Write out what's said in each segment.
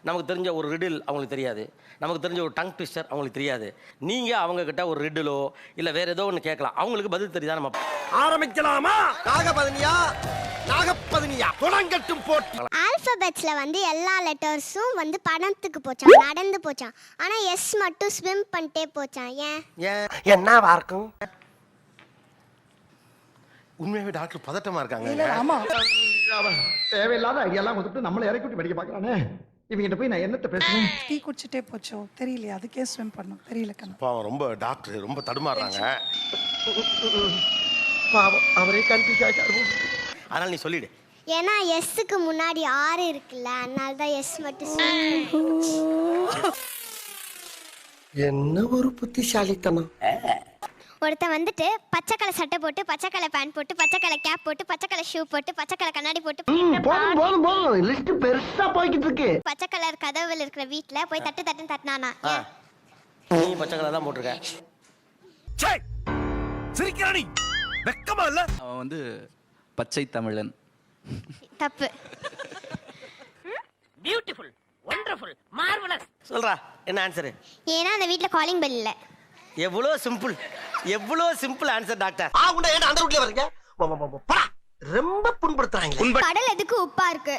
நமக்கு தெரிஞ்ச ஒரு ரிடில் அவங்களுக்கு தெரியாது, நமக்கு தெரிஞ்ச ஒரு டங் ட்விஸ்டர் அவங்களுக்கு தெரியாது. நீங்கள் அவங்கக்கிட்ட ஒரு ரிடிலோ இல்லை வேறு ஏதோ ஒன்று கேட்கலாம், அவங்களுக்கு பதில் தெரியுதா? நம்ம ஆரம்பிக்கலாமா? நாகபதனியா நாகப்பதனியா தொடங்கட்டும் போட்டு. ஆல்பபெட்ஸ்ல வந்து எல்லா லெட்டர்ஸும் வந்து பணத்துக்கு போச்சான், நடந்து போச்சான். ஆனா எஸ் மட்டும் ஸ்விம் பண்ணிட்டே போச்சான். ஏன்? என்னவா இருக்கும்? உண்மையாவே டாக்டர் பதட்டமா இருக்காங்க. ஆமா, தேவையில்லாத ஐடியாலாம் கொடுத்துட்டு நம்மளை இறக்கி விட்டு படிக்க பார்க்கறானே. இவங்கிட்ட போய் நான் என்னத்த பேசுறேன்? டீ குடிச்சிட்டே போச்சோ தெரியலையா, அதுக்கே ஸ்விம் பண்ணும் தெரியல கண்ணா. பாவம், ரொம்ப டாக்டர் ரொம்ப தடுமாறுறாங்க. பாவம், அவரே கன்ஃபியூஸ் ஆயிட்டாரு. அதனால நீ சொல்லிடு. ஏன்னா எஸ்ஸுக்கு முன்னாடி ஆறு இருக்குல்ல, அதனால தான் எஸ் மட்டும் swim பண்ணுச்சு. என்ன ஒரு புத்திசாலித்தனம். ஒருத்தன் வந்துட்டு பச்சை கலர் சட்டை போட்டு, பச்சை கலர் பேண்ட் போட்டு, பச்சை கலர் கேப் போட்டு, பச்சை கலர் ஷூ போட்டு, பச்சை கலர் கண்ணாடி போட்டு, போதும் போதும் போதும், லிஸ்ட் பெருசா போய்கிட்டு இருக்கு. பச்சை கலர் கதவுல இருக்கிற வீட்ல போய் தட்டு தட்டுன்னு தட்டினானா. நீ பச்சை கலர் தான் போட்டிருக்க. சிரிக்கிறானி வெக்கமா இல்ல? அவன் வந்து பச்சை தமிழன். தப்பு. Beautiful, wonderful, marvellous. சொல்றா என்ன ஆன்சர்? ஏன்னா அந்த வீட்ல காலிங் பெல் இல்ல. எவ்வளோ சிம்பிள், எவ்வளோ சிம்பிள் ஆன்சர் டாக்டர். உண்டா ஏன் அந்த ரூட்ல வரீங்க? ரொம்ப புண்படுத்துறாங்க. கடல் எதுக்கு உப்பா இருக்கு?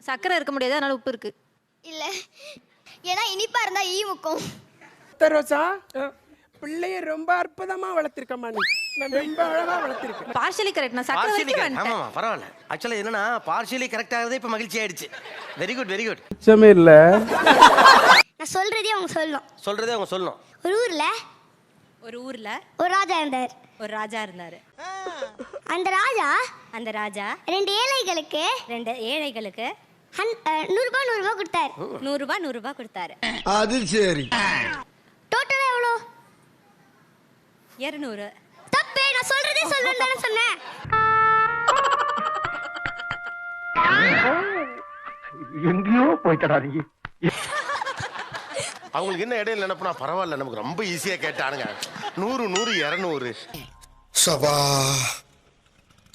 சக்கரை இருக்க முடியாது, அதனால உப்பு இருக்கு. இல்ல, ஏன்னா இனிப்பா இருந்தா ஈ முக்கும். ரோசா, பிள்ளைய ரொம்ப அற்புதமா வளர்த்திருக்கமா நீ. நான் ரொம்ப அழகா வளர்த்திருக்கேன். Partially correct. நான் சக்கரை பார்ஷியலி வரைக்கும் கரெக்ட். வந்துட்டேன். ஆமாமா, பரவாயில்ல. ஆக்சுவலா என்னன்னா பார்ஷியலி கரெக்ட் ஆகிறதே இப்ப மகிழ்ச்சி ஆயிடுச்சு. Very good, very good. நிச்சயமே இல்ல. நான் சொல்றதே அவங்க சொல்லணும். சொல்றதே அவங்க சொல்லணும். ஒரு ஊர்ல ஒரு ராஜா இருந்தார். ஒரு ராஜா இருந்தாரு. அந்த ராஜா ரெண்டு ஏழைகளுக்கு 100 ரூபாய் கொடுத்தாரு. 100 ரூபாய் கொடுத்தாரு. அது சரி. டோட்டலா எவ்வளோ? 200. தப்பே, நான் சொல்றதே சொல்லணும் தானே சொன்னேன். எங்கேயோ போயிட்டடா நீ. அவங்களுக்கு என்ன இடையில நினைப்புனா பரவாயில்ல, நமக்கு ரொம்ப ஈஸியா கேட்டானுங்க. 100 100 200. சபா,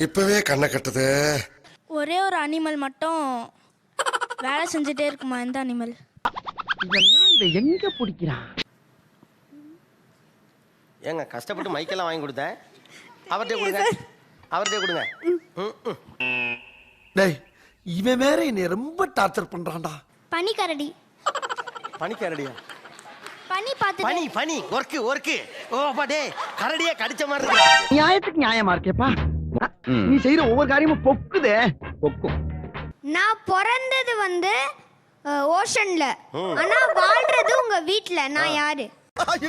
இப்பவே கண்ணை கட்டுது. ஒரே ஒரு அனிமல் மட்டும் வேலை செஞ்சுட்டே இருக்குமா? எந்த அனிமல்? இதெல்லாம் இதை எங்க பிடிக்கிறான்? ஏங்க கஷ்டப்பட்டு மைக்கெல்லாம் வாங்கி கொடுத்தேன், அவர்கிட்ட கொடுங்க, அவர்கிட்ட கொடுங்க. டேய், இவன் வேற என்னை ரொம்ப டார்ச்சர் பண்றான்டா. பனிக்கரடி. பனிக்கரடியா? பனி பார்த்து பனி பனி ஒர்க்கு ஒர்க்கு. ஓ அப்பா, டேய் கரடியே கடிச்ச மாதிரி இருக்கு. நியாயத்துக்கு நியாயமா இருக்கேப்பா. நீ செய்யற ஒவ்வொரு காரியமும் பொக்குதே. பொக்கும். நான் பிறந்தது வந்து ஓஷன்ல, ஆனா வாழ்றது உங்க வீட்ல. நான் யாரு?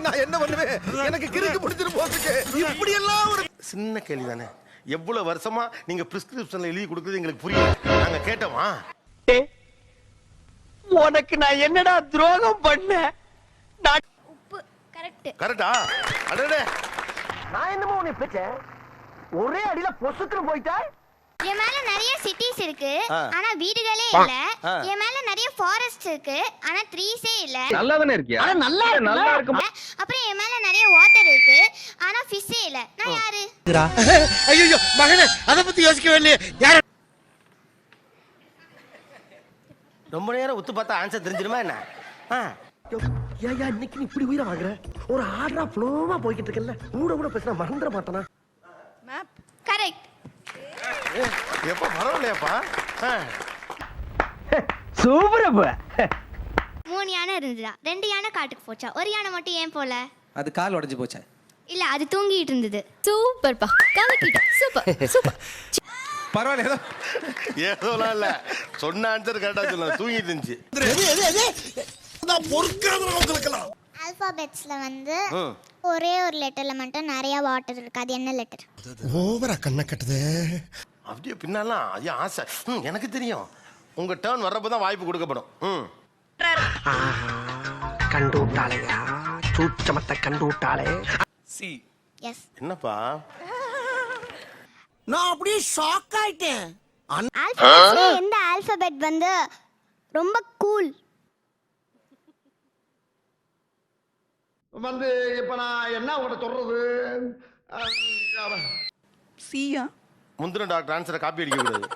நான் என்ன பண்ணுவேன்? எனக்கு கிறுக்கு பிடிச்சிட்டு போறதுக்கு இப்படி எல்லாம் ஒரு சின்ன கேள்வி தானே. எவ்வளவு வருஷமா நீங்க பிரிஸ்கிரிப்ஷன்ல எழுதி கொடுக்குறது எங்களுக்கு புரியல. நாங்க கேட்டோமா? உனக்கு நான் என்னடா துரோகம் பண்ணேன்? உப்பு. கரெக்ட். கரெக்டா? அடடே, நான் என்னமோ உன்னை பேச்சேன், ஒரே அடியில பொசுக்குன்னு போயிட்டா. என் மேல நிறைய சிட்டிஸ் இருக்கு, ஆ. ஆனா வீடுகளே இல்ல. ஆ. என் மேல நிறைய ஃபாரஸ்ட் இருக்கு, ஆனா ட்ரீஸே இல்ல. நல்லாதானே இருக்கியா? நல்லா இருக்கும். அப்புறம் என் மேல நிறைய வாட்டர் இருக்கு, ஆனா ஃபிஷ்ஷே இல்ல. நான் யாரு? ஐயோ மகனே, அத பத்தி யோசிக்கவே இல்லையே. யார்? ரொம்ப நேரம் உத்து பார்த்தா ஆன்சர் தெரிஞ்சிருமா என்ன? ஏயா இன்னைக்கு நீ இப்படி உயிரை வாங்குற? ஒரு ஆர்டரா ஃப்ளோவா போய்கிட்டு இருக்கல, கூட கூட பேசினா மறந்துட மாட்டானா? மேப். கரெக்ட். எப்ப பரவாயில்லையாப்பா? சூப்பரப்பா. 3 யானை இருந்துடா, 2 யானை காட்டுக்கு போச்சா, ஒரு யானை மட்டும் ஏன் போல? அது கால் உடைஞ்சு போச்சா? இல்ல, அது தூங்கிட்டு இருந்தது. சூப்பர்ப்பா. கலக்கிட்ட. Super super. பரவாயில்ல, ஏதோலாம் இல்ல, சொன்ன ஆன்சர் கரெக்டா சொன்ன. தூங்கிட்டு இருந்துச்சு. நான் பொறுக்காதவங்க உங்களுக்கெல்லாம். ஆல்பாபெட்ஸ்ல வந்து ஒரே ஒரு லெட்டர்ல மட்டும் நிறைய வாட்டர் இருக்கு. அது என்ன லெட்டர்? ஓவரா கண்ணை கட்டுது. அப்படியே பின்னாலாம் அது ஆசை. எனக்கு தெரியும். உங்க டர்ன் வர்றப்பதான் வாய்ப்பு கொடுக்கப்படும். கண்டு விட்டாளையா, சூச்சமத்தை கண்டு விட்டாளே. சி. எஸ். என்னப்பா? நான் அப்படியே ஷாக் ஆயிட்டேன். ஆல்பாபெட்ஸ்ல எந்த ஆல்பாபெட் வந்து ரொம்ப கூல்? வந்து இப்ப நான் என்ன உங்கள்ட்ட சொல்றது? சியா? முந்தின டாக்டர் ஆன்சரை காப்பி அடிக்க கூடாது.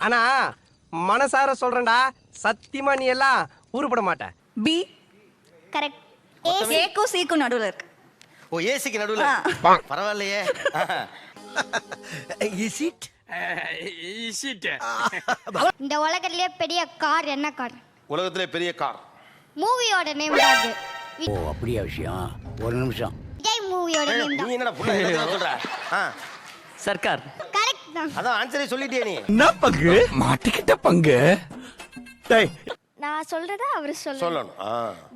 ஆனா மனசார சொல்றேன்டா, சத்தியமா நீ எல்லாம் ஊருப்பட மாட்ட. Be correct. ஏக்கும் சீக்கும் நடுவுல இருக்கு. ஓ ஏசிக்கு நடுவுல பரவாயில்லையே. Is it? இந்த உலகத்திலே பெரிய கார் என்ன கார்? உலகத்திலே பெரிய கார். மூவியோட நேம் தான் அது. ஓ அப்படியா விஷயம்? ஒரு நிமிஷம். விஜய் மூவியோட நேம் நீ தான். என்னடா புள்ள சொல்ற? சர்க்கார். கரெக்ட் தான். அதான் ஆன்சரே சொல்லிட்டியே நீ. என்ன பங்கு? மாட்டிக்கிட்ட பங்கு. டேய் நான் சொல்றத அவர் சொல்லணும்.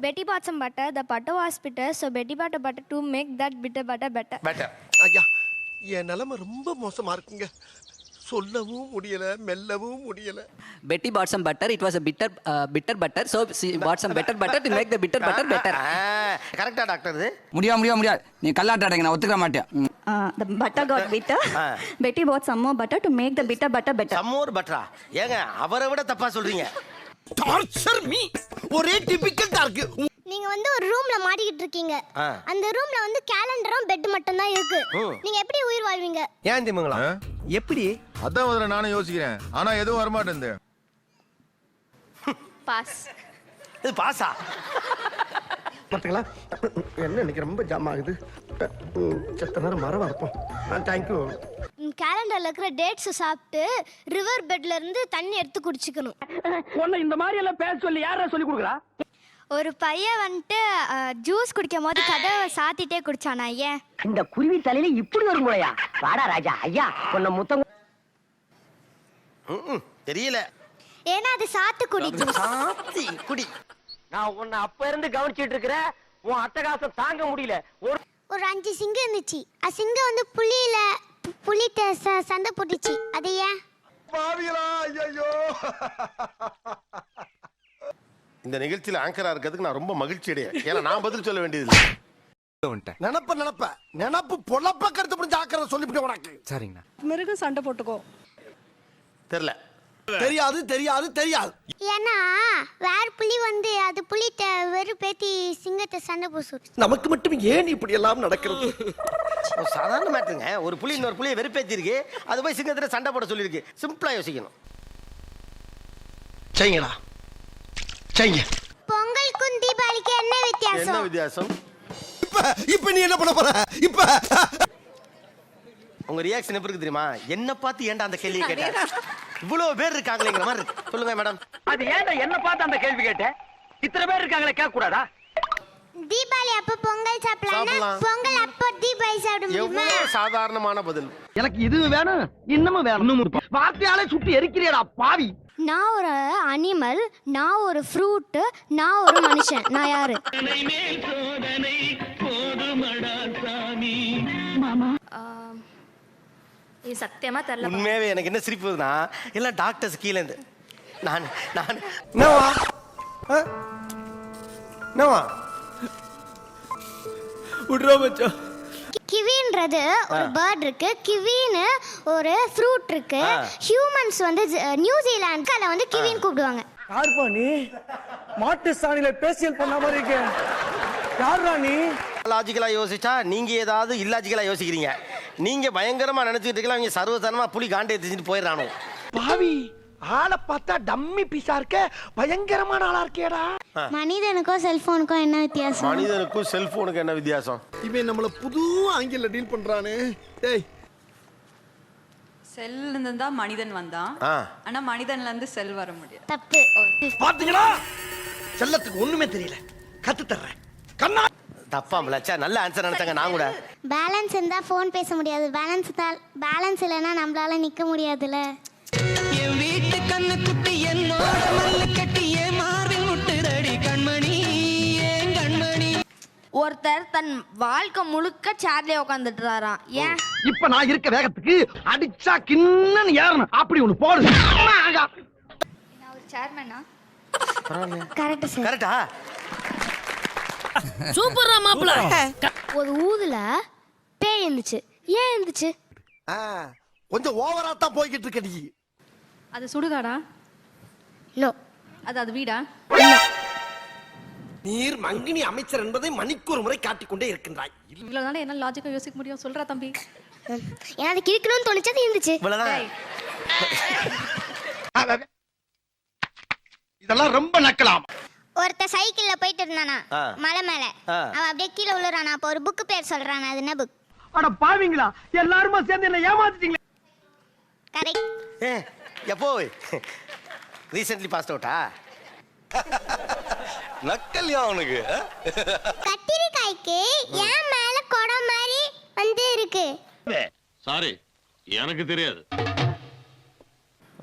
Betty bought some butter, the butter was bitter, so Betty bought a butter to make that bitter butter better. Better. ஐயா என் நிலைமை ரொம்ப மோசமா இருக்குங்க. சொல்லவும் முடியல, மெல்லவும் முடியல. பெட்டி bought some butter, it was a bitter butter, so she bought some better butter to make the bitter butter better. கரெக்டா டாக்டர் இது? முடியாது. நீ கல்லாட்டாடங்க, நான் ஒத்துக்க மாட்டேன். The butter got bitter. Betty bought some more butter to make the bitter butter better. Some more பட்டரா? ஏங்க அவரை விட தப்பா சொல்றீங்க. Torture me. ஒரே டிபிக்கல் டார்க். நீங்க வந்து ஒரு ரூம்ல மாட்டிக்கிட்டு இருக்கீங்க. அந்த ரூம்ல வந்து கேலண்டரும் பெட் மட்டும் தான் இருக்கு. நீங்க எப்படி உயிர் வாழ்வீங்க? ஏன் திமுங்களா? எப்படி? அதான் முதல்ல நானும் யோசிக்கிறேன். ஆனா எதுவும் வர மாட்டேங்குது. பாஸ். இது பாஸா? பாத்தீங்களா? என்ன இன்னைக்கு ரொம்ப ஜாம் ஆகுது. செத்த நேரம் மரவா இருப்போம். தேங்க்யூ. கேலண்டர்ல இருக்கிற டேட்ஸ் சாப்பிட்டு ரிவர் பெட்ல இருந்து தண்ணி எடுத்து குடிச்சுக்கணும். உன்னை இந்த மாதிரி எல்லாம் பேச சொல்லி யாரா சொல்லி கொடுக்குறா? ஒரு பையன் வந்துட்டு ஜூஸ் குடிக்கும் போது கதவை சாத்திட்டே குடிச்சானா ஏன்? இந்த குருவி தலையில இப்படி வரும் போலயா? வாடா ராஜா ஐயா உன்னை முத்தம். தெரியல. ஏன்னா அது சாத்துக்குடி ஜூஸ். சாத்தி குடி. நான் உன்னை அப்ப இருந்து கவனிச்சிட்டு இருக்கிறேன். உன் அட்டகாசம் தாங்க முடியல. ஒரு 5 சிங்கம் இருந்துச்சு. அது சிங்கம் வந்து புலிட்ட சண்டை போட்டுச்சு. அது ஏன்? பாவிகளா ஐயோ. இந்த நிகழ்ச்சியில ஆங்கரா இருக்கிறதுக்கு நான் ரொம்ப மகிழ்ச்சி அடையேன். ஏன்னா நான் பதில் சொல்ல வேண்டியது நினப்பு பொழப்ப கருத்து புரிஞ்சு ஆக்கிறத சொல்லிவிட்டு உனக்கு. சரிங்கண்ணா. மிருகம் சண்டை போட்டுக்கோ. தெரியல. தெரியாது. ஏன்னா வேற புலி வந்து அது புலிட்ட வெறுப்பேத்தி சிங்கத்தை சண்டை போட்டு. நமக்கு மட்டும் ஏன் இப்படி எல்லாம் நடக்கிறது? சாதாரண மேட்டருங்க. ஒரு புலி இன்னொரு புலியை வெறுப்பேத்தி இருக்கு. அது போய் சிங்கத்துல சண்டை போட சொல்லியிருக்கு. சிம்பிளா யோசிக்கணும். செய்யுங்களா? செய்யுங்க. பொங்கலுக்கும் தீபாவளிக்கு என்ன வித்தியாசம்? என்ன வித்தியாசம்? இப்ப நீ என்ன பண்ண போற? இப்ப உங்க ரியாக்ஷன் எப்படி இருக்கு தெரியுமா? என்ன பார்த்து ஏன்டா அந்த கேள்வியை கேட்ட? இவ்வளவு பேர் இருக்காங்களேங்கிற மாதிரி இருக்கு. சொல்லுங்க மேடம். அது ஏன்டா என்ன பார்த்து அந்த கேள்வி கேட்ட? இத்தனை பேர் இருக்காங்களே கேட்க கூடாதா? தீபாவளி அப்ப பொங்கல் சாப்பிடலாம். சாப்பிடலாம். பொங்கல் அப்ப தீபாவளி சாப்பிட முடியுமா? எவ்வளவு சாதாரணமான பதில். எனக்கு இது வேணும் இன்னமும் வேணும். வார்த்தையாலே சுட்டு எரிக்கிறேடா பாவி. நான் ஒரு அனிமல், நான் ஒரு ஃப்ரூட், நான் ஒரு மனுஷன். நான் யாரு? இது சத்தியமா தெரியல. உண்மையாவே எனக்கு என்ன சிரிப்புனா எல்லாம் டாக்டர்ஸ் கீழே இருந்து நான் என்னவா விட்றா மச்சான். கிவின்றது ஒரு பேர்ட் இருக்கு. கிவின்னு ஒரு ஃப்ரூட் இருக்கு. ஹியூமன்ஸ் வந்து நியூசிலாந்துக்கு அதை வந்து கிவின் கூப்பிடுவாங்க. யாருப்பா நீ? மாட்டு சாணியில பேசியல் பண்ண மாதிரி இருக்க. யாருடா நீ? லாஜிக்கலா யோசிச்சா நீங்க ஏதாவது இல்லாஜிக்கலா யோசிக்கிறீங்க. நீங்க பயங்கரமா நினைச்சிட்டு இருக்கலாம். அவங்க சர்வசாதாரணமா புலி காண்டை எடுத்துட்டு போயிடறானோ. பாவி ஆளை பார்த்தா டம்மி பீஸா இருக்க. பயங்கரமான ஆளா இருக்கேடா. மனிதனுக்கும் செல்போனுக்கும் என்ன வித்தியாசம்? மனிதனுக்கும் செல்போனுக்கு என்ன வித்தியாசம்? இவன் நம்மள புது ஆங்கில டீல் பண்றானே. டேய் செல் இருந்து தான் மனிதன் வந்தான். ஆனா மனிதன்ல இருந்து செல் வர முடியாது. தப்பு. பாத்தீங்களா? செல்லத்துக்கு ஒண்ணுமே தெரியல. கத்து தர்றேன். கண்ணா தப்பாமல. நல்ல ஆன்சர் நினைச்சாங்க. நான் கூட பேலன்ஸ் இருந்தா ஃபோன் பேச முடியாது. பேலன்ஸ் இல்லைன்னா நம்மளால நிக்க முடியாதுல. என் வீட்டு கண்ணு குட்டி என்னோட மல்லு கட்டி ஏன் மார்பில் முட்டுதடி கண்மணி ஏன் கண்மணி. ஒருத்தர் தன் வாழ்க்கை முழுக்க சேர்லயே உட்காந்துட்டுறாராம். ஏன்? இப்ப நான் இருக்க வேகத்துக்கு அடிச்சா கிண்ணன்னு ஏறணும். அப்படி ஒண்ணு போடு. நான் ஒரு சேர்மனா? Correct sir. கரெக்டா? சூப்பரா மாப்ள. ஒரு ஊதுல பேய் இருந்துச்சு. ஏன் இருந்துச்சு? கொஞ்சம் ஓவரா தான் போய்கிட்டு இருக்க நீ. அது சுடுகாடா? நோ. அது வீடா? நீர் மங்கினி அமைச்சர் என்பதை மணிக்கு ஒரு முறை காட்டிக்கொண்டே இருக்கின்றாய். இவ்வளவுதானே என்ன லாஜிக்கா யோசிக்க முடியும்? சொல்றா தம்பி. ஏன்னா அது கிழிக்கணும்னு தோணுச்சு. அது இருந்துச்சு. இவ்வளவுதான். இதெல்லாம் ரொம்ப நக்கலாம். ஒருத்த சைக்கிள்ல போயிட்டு இருந்தானா ஆ. மலை மேல ஆ. அவன் அப்படியே கீழே விழுறானா அப்ப ஒரு புக் பேர் சொல்றானா அது என்ன புக்? அட பாவிங்களா, எல்லாருமா சேர்ந்து என்ன ஏமாத்திட்டீங்களே. கரெக்ட். ஏ எப்போ ரீசென்ட்லி பாஸ்ட் அவுட்டா? நக்கல்யா அவனுக்கு. கத்திரிக்காய்க்கு ஏன் மேல குடம் மாதிரி வந்து இருக்கு? சாரி, எனக்கு தெரியாது.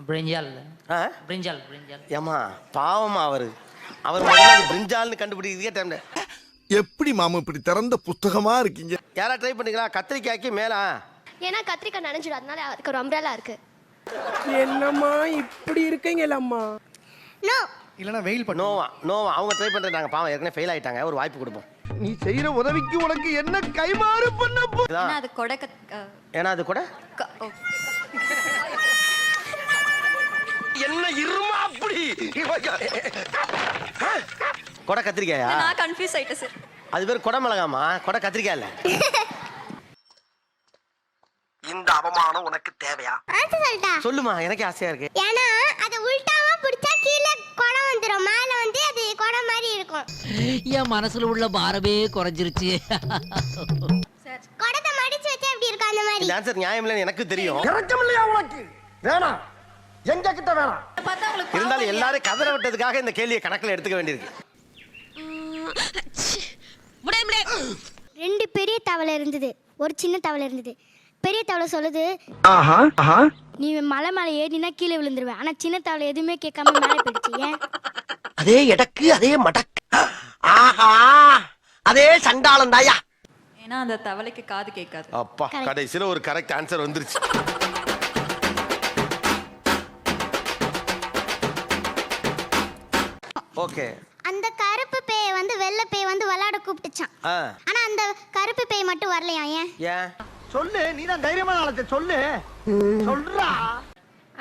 பிரிஞ்சால் ஆ? பிரிஞ்சால் பிரிஞ்சால் ஏமா பாவமா அவர் முதல்ல பிரிஞ்சால்னு கண்டுபிடிக்கிறதுக்கே டைம்ல. எப்படி மாமா இப்படி திறந்த புஸ்தகமா இருக்கீங்க? யாரா ட்ரை பண்ணீங்களா கத்திரிக்காய்க்கு மேல? ஏன்னா கத்திரிக்காய் நனைஞ்சிடும் அதனால அதுக்கு ஒரு அம்ப்ரெல்லா இருக்கு. என்னம்மா இப்படி இருக்கீங்களம்மா? நோ. இல்லனா வெயில் நோவா அவங்க ட்ரை பண்றாங்க, பாவம் ஏற்கனவே ஃபெயில் ஆயிட்டாங்க, ஒரு வாய்ப்பு கொடுப்போம். நீ செய்யற உதவிக்கு உனக்கு என்ன கைமாறு பண்ண போ. இதான். அது கொடை ஏன்னா அது கூட என்ன இருமா அப்படி? கொடை கத்திரிக்காயா? நான் கன்ஃபியூஸ் ஆயிட்டேன் சார். அது பேர் கொடை மிளகாமா, கொடை கத்திரிக்காய் இல்ல. இந்த அவமானம் உனக்கு தேவையா? ஆன்சர் சொல்லிட்டா? சொல்லுமா, எனக்கே ஆசையா இருக்கு. ஏன்னா அது உல்டாவா பிடிச்சா கீழே குடம் வந்துரும், மேல வந்து அது குடம் மாதிரி இருக்கும். என் மனசுல உள்ள பாரமே குறைஞ்சிருச்சு. குடத்தை மடிச்சு வச்சா எப்படி இருக்கும் அந்த மாதிரி. இந்த ஆன்சர் நியாயம் இல்லைன்னு எனக்கு தெரியும். இறக்கம் இல்லையா உனக்கு? வேணாம், எங்க கிட்ட வேணாம். இருந்தாலும் எல்லாரும் கதற விட்டதுக்காக இந்த கேள்வியை கணக்குல எடுத்துக்க வேண்டியிருக்கு. ரெண்டு பெரிய தவளை இருந்தது, ஒரு சின்ன தவளை இருந்தது. பெரிய தவளை சொல்லுது, நீ மலை மேலே ஏறினா கீழே விழுந்துருவேன். ஆனா சின்ன தவளை எதுவுமே கேட்காம மேலே போயிடுச்சு. ஏன்? அதே எடக்கு அதே மடக்கு. ஆஹா, அதே சண்டாளம் தாயா. ஏன்னா அந்த தவளைக்கு காது கேட்காது. அப்பா, கடைசியில ஒரு கரெக்ட் ஆன்சர் வந்துருச்சு. ஓகே. அந்த கருப்பு பேய் வந்து வெள்ளை பேய் வந்து விளையாட கூப்பிட்டுச்சான். ஆனா அந்த கருப்பு பேய் மட்டும் வரலையா? ஏன்? ஏன் சொல்லு, நீ தான் தைரியமான ஆளு, சொல்லு. சொல்றா.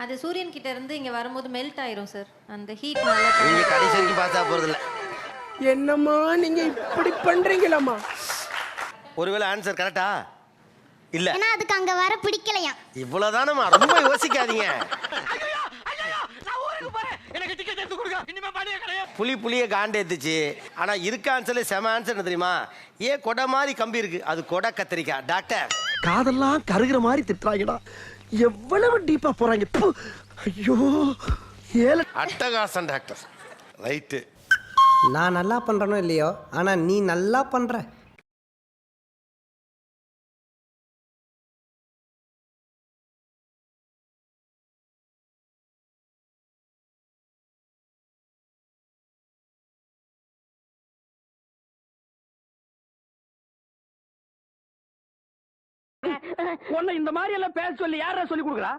அது சூரியன் கிட்ட இருந்து இங்க வரும்போது மெல்ட் ஆயிரும் சார். அந்த ஹீட்னால. நீங்க கடைசி வரைக்கும் பாஸ் ஆக போறது இல்ல. என்னம்மா நீங்க இப்படி பண்றீங்களம்மா? ஒருவேளை ஆன்சர் கரெக்டா இல்ல? ஏன்னா அதுக்கு அங்க வர பிடிக்கலையா. இவ்வளவுதானமா, ரொம்ப யோசிக்காதீங்க. புளிய காண்டேத்துச்சு. ஆனா இருக்க ஆன்சர்ல செம ஆன்சர் என்ன தெரியுமா? ஏன் கொடை மாதிரி கம்பி இருக்கு, அது கொடை கத்திரிக்காய். டாக்டர் காதெல்லாம் கருகிற மாதிரி திட்டுறாங்கடா. எவ்வளவு டீப்பா போறாங்க. ஐயோ, அட்டகாசம் டாக்டர். ரைட்டு. நான் நல்லா பண்றனோ இல்லையோ, ஆனா நீ நல்லா பண்ற. உன்னை இந்த மாதிரி எல்லாம் பேச சொல்லி யாரா சொல்லி கொடுக்குறா?